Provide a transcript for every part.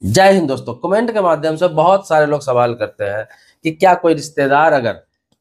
जय हिंद दोस्तों। कमेंट के माध्यम से बहुत सारे लोग सवाल करते हैं कि क्या कोई रिश्तेदार अगर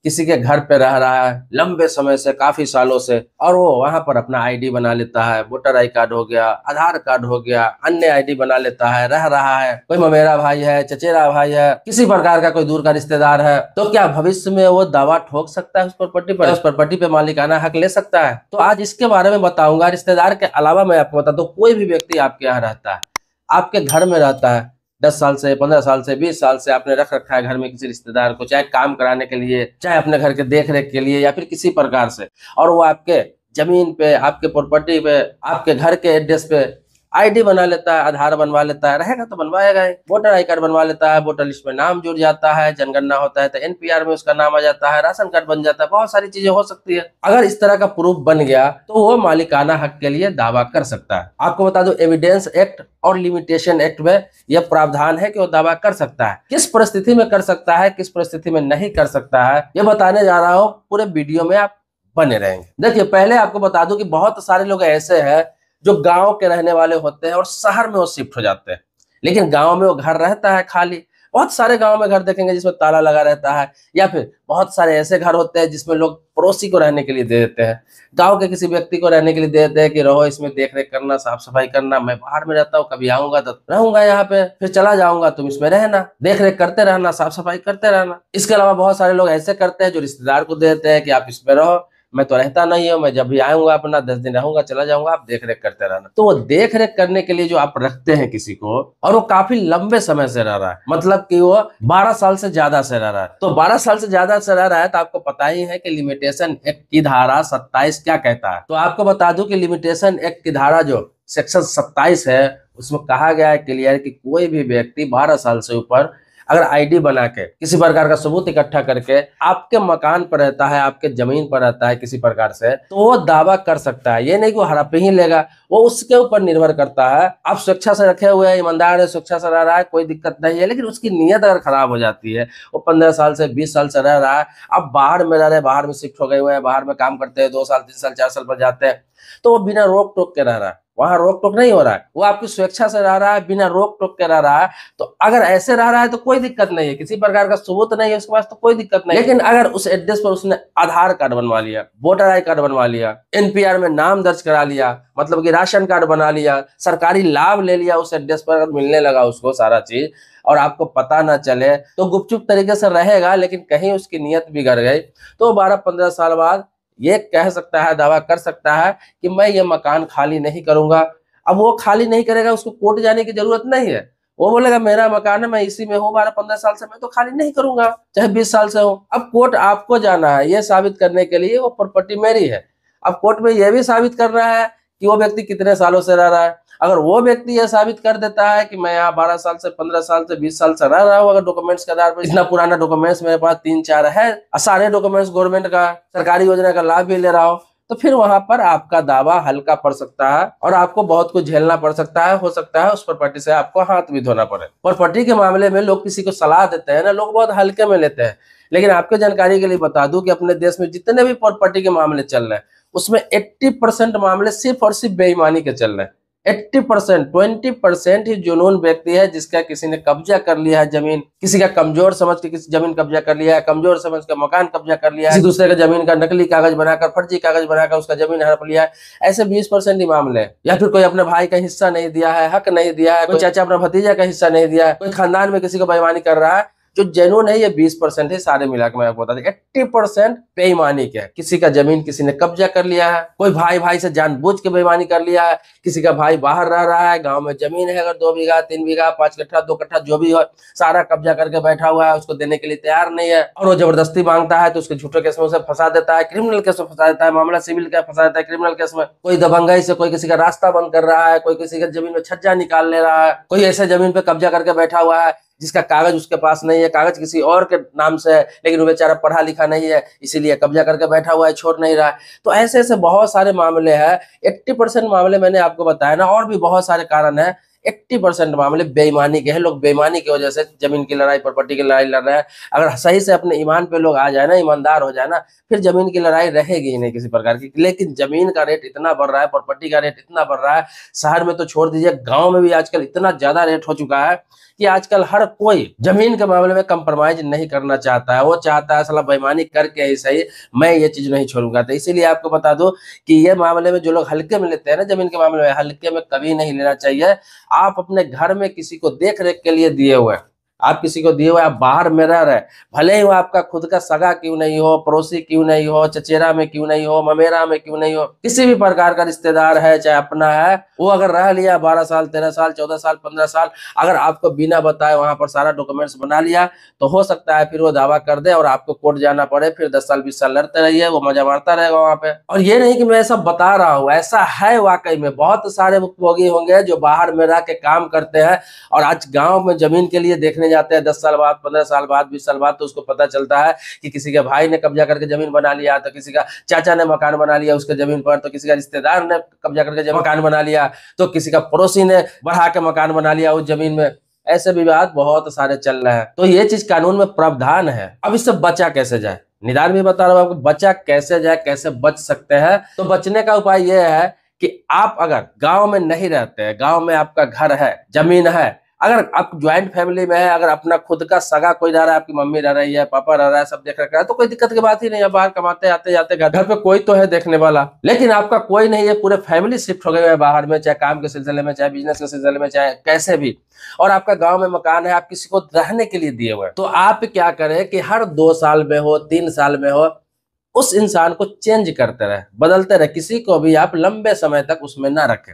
किसी के घर पे रह रहा है लंबे समय से, काफी सालों से, और वो वहां पर अपना आईडी बना लेता है, वोटर आई कार्ड हो गया, आधार कार्ड हो गया, अन्य आईडी बना लेता है, रह रहा है, कोई ममेरा भाई है, चचेरा भाई है, किसी प्रकार का कोई दूर का रिश्तेदार है, तो क्या भविष्य में वो दावा ठोक सकता है उस प्रॉपर्टी पर, उस प्रॉपर्टी पे मालिकाना हक ले सकता है? तो आज इसके बारे में बताऊंगा। रिश्तेदार के अलावा मैं आपको बता दूं, कोई भी व्यक्ति आपके यहाँ रहता है, आपके घर में रहता है, 10 साल से, 15 साल से, 20 साल से आपने रख रखा है घर में किसी रिश्तेदार को, चाहे काम कराने के लिए, चाहे अपने घर के देख रेख के लिए, या फिर किसी प्रकार से, और वो आपके जमीन पे, आपके प्रॉपर्टी पे, आपके घर के एड्रेस पे आईडी बना लेता है, आधार बनवा लेता है, रहेगा तो बनवाएगा ही, वोटर आई कार्ड बनवा लेता है, वोटर लिस्ट में नाम जुड़ जाता है, जनगणना होता है तो एनपीआर में उसका नाम आ जाता है, राशन कार्ड बन जाता है, बहुत सारी चीजें हो सकती है। अगर इस तरह का प्रूफ बन गया तो वो मालिकाना हक के लिए दावा कर सकता है। आपको बता दूं, एविडेंस एक्ट और लिमिटेशन एक्ट में यह प्रावधान है कि वो दावा कर सकता है। किस परिस्थिति में कर सकता है, किस परिस्थिति में नहीं कर सकता है, ये बताने जा रहा हूं। पूरे वीडियो में आप बने रहेंगे। देखिए, पहले आपको बता दूं कि बहुत सारे लोग ऐसे हैं जो गांव के रहने वाले होते हैं और शहर में वो शिफ्ट हो जाते हैं, लेकिन गांव में वो घर रहता है खाली। बहुत सारे गांव में घर देखेंगे जिसमें ताला लगा रहता है, या फिर बहुत सारे ऐसे घर होते हैं जिसमें लोग पड़ोसी को रहने के लिए दे देते हैं, गांव के किसी व्यक्ति को रहने के लिए दे देते हैं कि रहो, इसमें देख रेख करना, साफ सफाई करना, मैं बाहर में रहता हूँ, कभी आऊंगा तो रहूंगा यहाँ पे, फिर चला जाऊंगा, तुम इसमें रहना, देख रेख करते रहना, साफ सफाई करते रहना। इसके अलावा बहुत सारे लोग ऐसे करते हैं जो रिश्तेदार को दे देते हैं कि आप इसमें रहो, मैं तो रहता नहीं हूँ, मैं जब भी आऊंगा अपना 10 दिन रहूंगा, चला जाऊंगा, आप देख रेख करते रहना। तो वो देख रेख करने के लिए जो आप रखते हैं किसी को, और वो काफी लंबे समय से रह रहा है, मतलब कि वो 12 साल से ज्यादा से रह रहा है, तो 12 साल से ज्यादा से रह रहा है, तो आपको पता ही है कि लिमिटेशन एक्ट की धारा 27 क्या कहता है। तो आपको बता दूं कि लिमिटेशन एक्ट की धारा जो सेक्शन 27 है, उसमें कहा गया है क्लियर कि कोई भी व्यक्ति 12 साल से ऊपर अगर आईडी बना के किसी प्रकार का सबूत इकट्ठा करके आपके मकान पर रहता है, आपके जमीन पर रहता है किसी प्रकार से, तो वो दावा कर सकता है। ये नहीं कि वो हड़प ही लेगा, वो उसके ऊपर निर्भर करता है। आप स्वेच्छा से रखे हुए हैं, ईमानदार है, स्वेच्छा से रह रहा है, कोई दिक्कत नहीं है, लेकिन उसकी नीयत अगर खराब हो जाती है, वो 15 साल से, 20 साल से रह रहा है, अब बाहर में रह रहे, बाहर में शिफ्ट हो गए हुए हैं, बाहर में काम करते हैं, 2 साल, 3 साल, 4 साल पर जाते हैं, तो वो बिना रोक टोक के रह रहा है, वहां रोक टोक नहीं हो रहा है, वो आपकी स्वेच्छा से रह रहा है, बिना रोक टोक के रह रहा है। तो अगर ऐसे रह रहा है तो कोई दिक्कत नहीं है, किसी प्रकार का सबूत नहीं है उसके पास, तो कोई दिक्कत नहीं। लेकिन अगर उस एड्रेस पर उसने आधार कार्ड बनवा लिया, वोटर आई कार्ड बनवा लिया, एनपीआर में नाम दर्ज करा लिया, मतलब कि राशन कार्ड बना लिया, सरकारी लाभ ले लिया, उस एड्रेस पर अगर मिलने लगा उसको सारा चीज, और आपको पता ना चले, तो गुपचुप तरीके से रहेगा, लेकिन कहीं उसकी नीयत बिगड़ गई, तो 12-15 साल बाद ये कह सकता है, दावा कर सकता है कि मैं ये मकान खाली नहीं करूंगा। अब वो खाली नहीं करेगा, उसको कोर्ट जाने की जरूरत नहीं है, वो बोलेगा मेरा मकान है, मैं इसी में हूँ 12-15 साल से, मैं तो खाली नहीं करूंगा, चाहे 20 साल से हो। अब कोर्ट आपको जाना है ये साबित करने के लिए वो प्रॉपर्टी मेरी है। अब कोर्ट में यह भी साबित करना है कि वो व्यक्ति कितने सालों से रह रहा है। अगर वो व्यक्ति यह साबित कर देता है कि मैं यहाँ 12 साल से, 15 साल से, 20 साल से रह रहा हूँ, अगर डॉक्यूमेंट्स के आधार पर, इतना पुराना डॉक्यूमेंट्स मेरे पास 3-4 है, सारे डॉक्यूमेंट्स गवर्नमेंट का, सरकारी योजना का लाभ भी ले रहा हूँ, तो फिर वहां पर आपका दावा हल्का पड़ सकता है और आपको बहुत कुछ झेलना पड़ सकता है। हो सकता है उस प्रॉपर्टी से आपको हाथ भी धोना पड़े। प्रॉपर्टी के मामले में लोग किसी को सलाह देते हैं ना, लोग बहुत हल्के में लेते हैं, लेकिन आपके जानकारी के लिए बता दूं कि अपने देश में जितने भी प्रॉपर्टी के मामले चल रहे हैं, उसमें 80% मामले सिर्फ और सिर्फ बेईमानी के चल रहे हैं। 80%, 20% ही जुनून व्यक्ति है जिसका किसी ने कब्जा कर लिया है जमीन, किसी का कमजोर समझ के किसी जमीन कब्जा कर लिया है, कमजोर समझ के मकान कब्जा कर लिया है, किसी दूसरे का जमीन का नकली कागज बनाकर, फर्जी कागज बनाकर उसका जमीन हड़प लिया है। ऐसे 20% ही मामले हैं। या फिर कोई अपने भाई का हिस्सा नहीं दिया है, हक नहीं दिया है, कोई चाचा अपना भतीजा का हिस्सा नहीं दिया है, कोई खानदान में किसी को बेईमानी कर रहा है। जो जेन्युइन है ये 20% है, सारे मिला के मैं आपको बता दूं 80% बेईमानी के है। किसी का जमीन किसी ने कब्जा कर लिया है, कोई भाई भाई से जानबूझ के बेईमानी कर लिया है, किसी का भाई बाहर रह रहा है, गांव में जमीन है अगर 2 बीघा, 3 बीघा, 5 कट्ठा, 2 कट्ठा जो भी हो, सारा कब्जा करके बैठा हुआ है, उसको देने के लिए तैयार नहीं है, और वो जबरदस्ती मांगता है तो उसके झूठे केस में उसे फंसा देता है, क्रिमिनल केस में फंसा देता है, मामला सिविल का फंसा देता है, क्रिमिनल केस में। कोई दबंगई से कोई किसी का रास्ता बंद कर रहा है, कोई किसी का जमीन में छज्जा निकाल ले रहा है, कोई ऐसे जमीन पे कब्जा करके बैठा हुआ है जिसका कागज उसके पास नहीं है, कागज किसी और के नाम से है, लेकिन वो बेचारा पढ़ा लिखा नहीं है, इसीलिए कब्जा करके बैठा हुआ है, छोड़ नहीं रहा है। तो ऐसे ऐसे बहुत सारे मामले हैं। 80% मामले मैंने आपको बताया ना, और भी बहुत सारे कारण है। 80% मामले बेईमानी के हैं। लोग बेईमानी की वजह से जमीन की लड़ाई, प्रॉपर्टी की लड़ाई लड़ रहे हैं। अगर सही से अपने ईमान पे लोग आ जाए ना, ईमानदार हो जाए ना, फिर जमीन की लड़ाई रहेगी ही नहीं किसी प्रकार की। लेकिन जमीन का रेट इतना बढ़ रहा है, प्रॉपर्टी का रेट इतना बढ़ रहा है, शहर में तो छोड़ दीजिए, गांव में भी आजकल इतना ज्यादा रेट हो चुका है कि आजकल हर कोई जमीन के मामले में कंप्रोमाइज नहीं करना चाहता है। वो चाहता है साला बेईमानी करके ही सही, मैं ये चीज नहीं छोड़ूंगा। तो इसीलिए आपको बता दूं कि ये मामले में जो लोग हल्के में लेते हैं ना, जमीन के मामले में, हल्के में कभी नहीं लेना चाहिए। आप अपने घर में किसी को देख रेख के लिए दिए हुए, आप किसी को दिए हुए, आप बाहर में रह रहे, भले ही वो आपका खुद का सगा क्यों नहीं हो, पड़ोसी क्यों नहीं हो, चचेरा में क्यों नहीं हो, ममेरा में क्यों नहीं हो, किसी भी प्रकार का रिश्तेदार है चाहे अपना है, वो अगर रह लिया 12 साल, 13 साल, 14 साल, 15 साल, अगर आपको बिना बताए वहां पर सारा डॉक्यूमेंट्स बना लिया, तो हो सकता है फिर वो दावा कर दे और आपको कोर्ट जाना पड़े, फिर 10 साल 20 साल लड़ते रहिए, वो मजा मारता रहेगा वहां पे। और ये नहीं कि मैं सब बता रहा हूँ, ऐसा है वाकई में। बहुत सारे भुक्तभोगी होंगे जो बाहर में रह के काम करते हैं और आज गांव में जमीन के लिए देखने जाते हैं 10 साल बाद, 15 साल बाद, 20 साल बाद, तो उसको पता चलता है कि किसी के भाई ने कब्जा करके जमीन बना लिया, तो किसी का चाचा ने मकान बना लिया उसके जमीन पर, तो किसी का रिश्तेदार ने कब्जा करके मकान बना लिया, तो किसी का पड़ोसी ने बढ़ा के मकान बना लिया उस जमीन में। ऐसे विवाद बहुत सारे चल रहे हैं। तो ये चीज कानून में प्रावधान है। अब इससे बचा कैसे जाए, निदान भी बता रहा हूं आपको, बचा कैसे जाए, कैसे बच सकते हैं। तो बचने का उपाय यह है कि आप अगर गांव में नहीं रहते हैं, गांव में आपका घर है, जमीन है, अगर आप ज्वाइंट फैमिली में है, अगर अपना खुद का सगा कोई रह रहा है, आपकी मम्मी रह रही है, पापा रह रहा है, सब देख रखा है, तो कोई दिक्कत की बात ही नहीं है। बाहर कमाते आते जाते घर पे कोई तो है देखने वाला। लेकिन आपका कोई नहीं है, पूरे फैमिली शिफ्ट हो गए हैं बाहर में, चाहे काम के सिलसिले में, चाहे बिजनेस के सिलसिले में, चाहे कैसे भी, और आपका गांव में मकान है, आप किसी को रहने के लिए दिए हुए, तो आप क्या करें कि हर 2 साल में हो, 3 साल में हो, उस इंसान को चेंज करते रहे, बदलते रहे। किसी को भी आप लंबे समय तक उसमें ना रखें।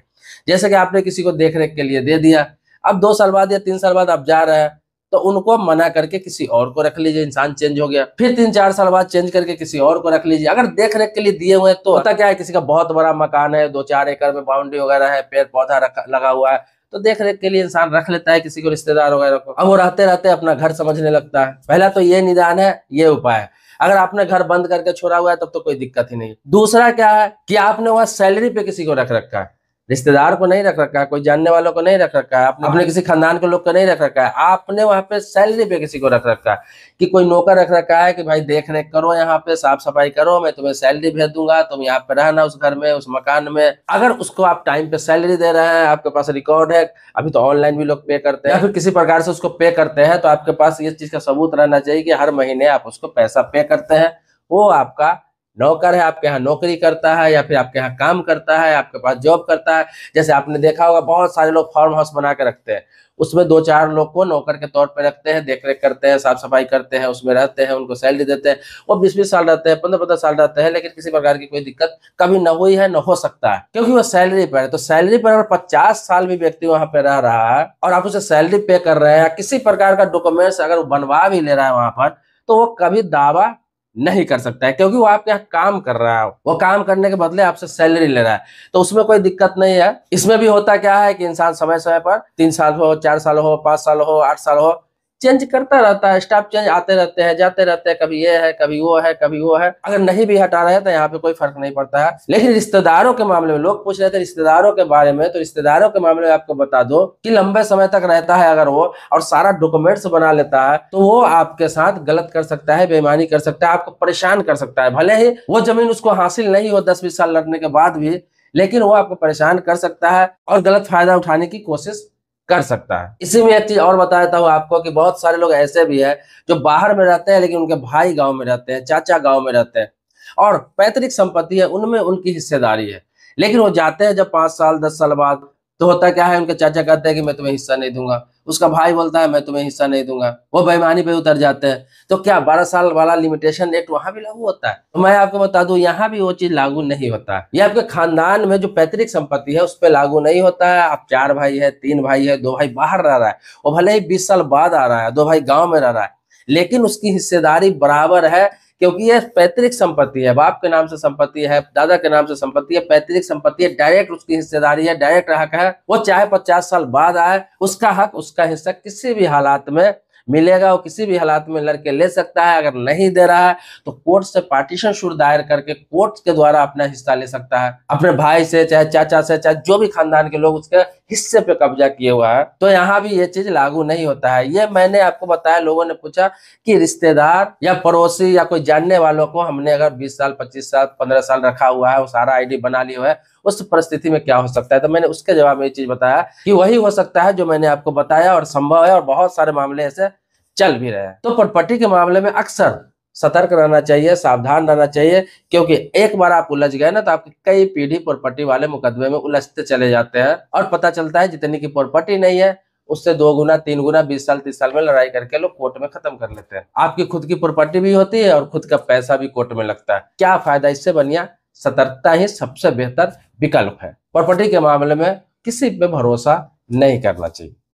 जैसे कि आपने किसी को देख रेख के लिए दे दिया, अब 2 साल बाद या 3 साल बाद आप जा रहे हैं, तो उनको मना करके किसी और को रख लीजिए, इंसान चेंज हो गया। फिर 3-4 साल बाद चेंज करके किसी और को रख लीजिए। अगर देख रेख के लिए दिए हुए हैं, तो होता क्या है, किसी का बहुत बड़ा मकान है, 2-4 एकड़ में बाउंड्री वगैरह है, पेड़ पौधा लगा हुआ है, तो देख रेख के लिए इंसान रख लेता है किसी को, रिश्तेदार वगैरह को। अब वो रहते रहते अपना घर समझने लगता है। पहला तो ये निदान है, ये उपाय है। अगर आपने घर बंद करके छोड़ा हुआ है तब तो कोई दिक्कत ही नहीं। दूसरा क्या है कि आपने वहां सैलरी पे किसी को रख रखा है, रिश्तेदार को नहीं रख रखा है, कोई जानने वालों को नहीं रख रखा है, अपने किसी खानदान के लोग को नहीं रख रखा है, आपने वहां पे सैलरी पे किसी को रख रखा है, कि कोई नौकर रख रखा है कि भाई देख रेख करो, यहाँ पे साफ सफाई करो, मैं तुम्हें सैलरी भेज दूंगा, तुम यहाँ पे रहना उस घर में, उस मकान में। अगर उसको आप टाइम पे सैलरी दे रहे हैं, आपके पास रिकॉर्ड है, अभी तो ऑनलाइन भी लोग पे करते हैं, या फिर किसी प्रकार से उसको पे करते हैं, तो आपके पास ये चीज का सबूत रहना चाहिए कि हर महीने आप उसको पैसा पे करते हैं। वो आपका नौकर है, आपके यहाँ नौकरी करता है, या फिर आपके यहाँ काम करता है, आपके पास जॉब करता है। जैसे आपने देखा होगा बहुत सारे लोग फार्म हाउस बना के रखते हैं, उसमें 2-4 लोग को नौकर के तौर पे रखते हैं, देख रेख करते हैं, साफ सफाई करते हैं, उसमें रहते हैं, उनको सैलरी देते हैं। वो 20-20 साल रहते हैं, 15-15 साल रहते हैं, लेकिन किसी प्रकार की कोई दिक्कत कभी न हुई है, न हो सकता है, क्योंकि वो सैलरी पर है। तो सैलरी पर अगर 50 साल भी व्यक्ति वहां पे रह रहा है और आप उसे सैलरी पे कर रहे हैं, किसी प्रकार का डॉक्यूमेंट्स अगर बनवा भी ले रहा है वहां पर, तो वो कभी दावा नहीं कर सकता है, क्योंकि वो आपके यहाँ काम कर रहा है, वो काम करने के बदले आपसे सैलरी ले रहा है। तो उसमें कोई दिक्कत नहीं है। इसमें भी होता क्या है कि इंसान समय समय पर 3 साल हो, 4 साल हो, 5 साल हो, 8 साल हो, चेंज करता रहता है। स्टाफ चेंज आते रहते हैं, जाते रहते हैं, कभी ये है, कभी वो है, कभी वो है। अगर नहीं भी हटा रहे हैं तो यहाँ पे कोई फर्क नहीं पड़ता है। लेकिन रिश्तेदारों के मामले में लोग पूछ रहे थे रिश्तेदारों के बारे में, तो रिश्तेदारों के मामले में आपको बता दो कि लंबे समय तक रहता है अगर वो, और सारा डॉक्यूमेंट्स बना लेता है, तो वो आपके साथ गलत कर सकता है, बेईमानी कर सकता है, आपको परेशान कर सकता है। भले ही वो जमीन उसको हासिल नहीं हो 10-20 साल लड़ने के बाद भी, लेकिन वो आपको परेशान कर सकता है और गलत फायदा उठाने की कोशिश कर सकता है। इसी में एक चीज और बता देता हूँ आपको कि बहुत सारे लोग ऐसे भी हैं जो बाहर में रहते हैं, लेकिन उनके भाई गांव में रहते हैं, चाचा गांव में रहते हैं, और पैतृक संपत्ति है उनमें उनकी हिस्सेदारी है। लेकिन वो जाते हैं जब 5 साल 10 साल बाद, तो होता क्या है, उनके चाचा कहते हैं कि मैं तुम्हें हिस्सा नहीं दूंगा, उसका भाई बोलता है मैं तुम्हें हिस्सा नहीं दूंगा, वो बेईमानी पे उतर जाते हैं। तो क्या 12 साल वाला लिमिटेशन एक्ट वहां भी लागू होता है? तो मैं आपको बता दूं यहाँ भी वो चीज लागू नहीं होता है। ये आपके खानदान में जो पैतृक संपत्ति है उस पर लागू नहीं होता है। आप 4 भाई है, 3 भाई है, 2 भाई बाहर रह रहा है, वो भले ही 20 साल बाद आ रहा है, 2 भाई गाँव में रह रहा है, लेकिन उसकी हिस्सेदारी बराबर है, क्योंकि ये पैतृक संपत्ति है, बाप के नाम से संपत्ति है, दादा के नाम से संपत्ति है, पैतृक संपत्ति है, डायरेक्ट उसकी हिस्सेदारी है, डायरेक्ट हक है। वो चाहे 50 साल बाद आए, उसका हक, उसका हिस्सा किसी भी हालात में मिलेगा वो किसी भी हालात में लड़के ले सकता है। अगर नहीं दे रहा है तो कोर्ट से पार्टीशन शूट दायर करके कोर्ट के द्वारा अपना हिस्सा ले सकता है। अपने भाई से, चाहे चाचा से, चाहे जो भी खानदान के लोग उसके हिस्से पे कब्जा किए हुआ है, तो यहाँ भी ये चीज लागू नहीं होता है। ये मैंने आपको बताया, लोगों ने पूछा कि रिश्तेदार या पड़ोसी या कोई जानने वालों को हमने अगर 20 साल, 25 साल, 15 साल रखा हुआ है, वो सारा आईडी बना लिया हुआ है, उस परिस्थिति में क्या हो सकता है। तो मैंने उसके जवाब में ये चीज बताया कि वही हो सकता है जो मैंने आपको बताया, और संभव है, और बहुत सारे मामले ऐसे चल भी रहे हैं। तो प्रॉपर्टी के मामले में अक्सर सतर्क रहना चाहिए, सावधान रहना चाहिए, क्योंकि एक बार आप उलझ गए ना तो आपकी कई पीढ़ी प्रॉपर्टी वाले मुकदमे में उलझते चले जाते हैं, और पता चलता है जितनी की प्रॉपर्टी नहीं है उससे 2 गुना 3 गुना 20 साल 30 साल में लड़ाई करके लोग कोर्ट में खत्म कर लेते हैं। आपकी खुद की प्रॉपर्टी भी होती है और खुद का पैसा भी कोर्ट में लगता है। क्या फायदा इससे? बनिया सतर्कता ही सबसे बेहतर विकल्प है। प्रॉपर्टी के मामले में किसी पे भरोसा नहीं करना चाहिए।